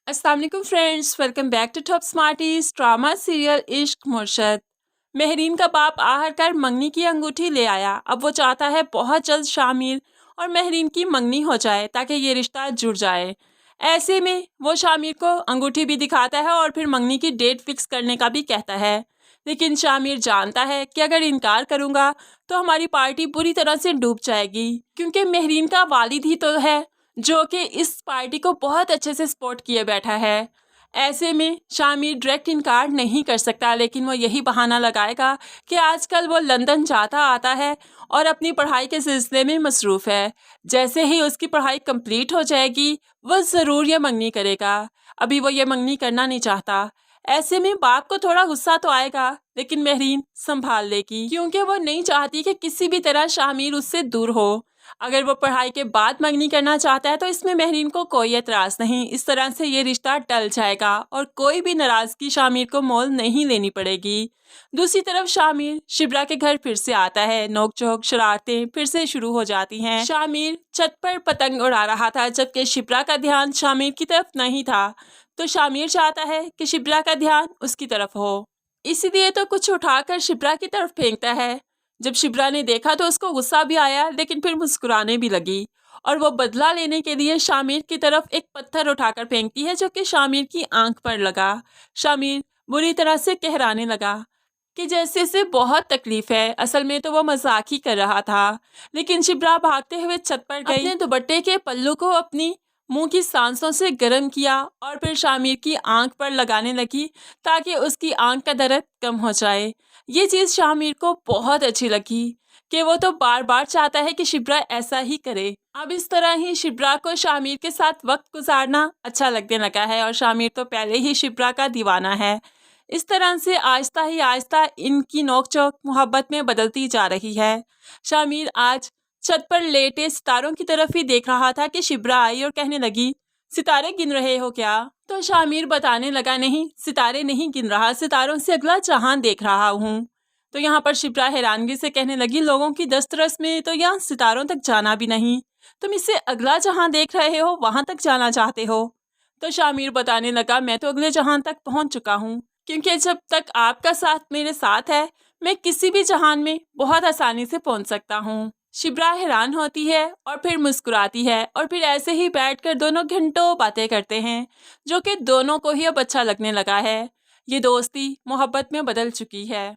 अस्सलाम वालेकुम friends, welcome back to top smarties drama serial Ishq Murshid. Mehreen का बाप आखिरकार मंगनी की अंगूठी ले आया। अब वो चाहता है बहुत जल्द शामिर और मेहरीन की मंगनी हो जाए ताकि ये रिश्ता जुड़ जाए। ऐसे में वो शामिर को अंगूठी भी दिखाता है और फिर मंगनी की डेट फिक्स करने का भी कहता है। लेकिन शामिर जानता है कि अगर इनकार करूँगा तो हमारी पार्टी बुरी तरह से डूब जाएगी, क्योंकि मेहरीन का वालिद ही तो है जो कि इस पार्टी को बहुत अच्छे से सपोर्ट किए बैठा है। ऐसे में शामिर डायरेक्ट इनकार नहीं कर सकता, लेकिन वो यही बहाना लगाएगा कि आजकल वो लंदन जाता आता है और अपनी पढ़ाई के सिलसिले में मसरूफ़ है। जैसे ही उसकी पढ़ाई कंप्लीट हो जाएगी वो ज़रूर ये मंगनी करेगा। अभी वो ये मंगनी करना नहीं चाहता। ऐसे में बाप को थोड़ा गुस्सा तो आएगा, लेकिन मेहरीन संभाल लेगी, क्योंकि वो नहीं चाहती कि किसी भी तरह शामिर उससे दूर हो। अगर वो पढ़ाई के बाद मंगनी करना चाहता है तो इसमें मेहरीन को कोई एतराज़ नहीं। इस तरह से ये रिश्ता टल जाएगा और कोई भी नाराज़गी शामिर को मोल नहीं लेनी पड़ेगी। दूसरी तरफ शामिर शिब्रा के घर फिर से आता है। नोक-झोंक, शरारतें फिर से शुरू हो जाती हैं। शामिर छत पर पतंग उड़ा रहा था, जबकि शिब्रा का ध्यान शामिर की तरफ नहीं था। तो शामिर चाहता है कि शिब्रा का ध्यान उसकी तरफ हो, इसीलिए तो कुछ उठाकर शिब्रा की तरफ फेंकता है। जब शिब्रा ने देखा तो उसको गुस्सा भी आया, लेकिन फिर मुस्कुराने भी लगी और वो बदला लेने के लिए शामिर की तरफ एक पत्थर उठाकर फेंकती है, जो कि शामिर की आंख पर लगा। शामिर बुरी तरह से कहराने लगा कि जैसे इसे बहुत तकलीफ है। असल में तो वो मजाक ही कर रहा था। लेकिन शिब्रा भागते हुए छत पर गई, अपने दुपट्टे के पल्लू को अपनी मुंह की सांसों से गर्म किया और फिर शामिर की आंख पर लगाने लगी ताकि उसकी आंख का दर्द कम हो जाए। ये चीज़ शामिर को बहुत अच्छी लगी कि वो तो बार बार चाहता है कि शिब्रा ऐसा ही करे। अब इस तरह ही शिब्रा को शामिर के साथ वक्त गुजारना अच्छा लगने लगा है और शामिर तो पहले ही शिब्रा का दीवाना है। इस तरह से आहिस्ता ही आहिस्ता इनकी नोक-झोंक मोहब्बत में बदलती जा रही है। शामिर आज छत पर लेटे सितारों की तरफ ही देख रहा था कि शिब्रा आई और कहने लगी, सितारे गिन रहे हो क्या? तो शामिर बताने लगा, नहीं, सितारे नहीं गिन रहा, सितारों से अगला जहां देख रहा हूँ। तो यहाँ पर शिब्रा हैरानगी से कहने लगी, लोगों की दस्तरस में तो यहाँ सितारों तक जाना भी नहीं, तुम इससे अगला जहां देख रहे हो वहां तक जाना चाहते हो? तो शामिर बताने लगा, मैं तो अगले जहां तक पहुंच चुका हूँ, क्योंकि जब तक आपका साथ मेरे साथ है मैं किसी भी जहान में बहुत आसानी से पहुंच सकता हूँ। शिब्रा हैरान होती है और फिर मुस्कुराती है और फिर ऐसे ही बैठकर दोनों घंटों बातें करते हैं, जो कि दोनों को ही अब अच्छा लगने लगा है। ये दोस्ती मोहब्बत में बदल चुकी है।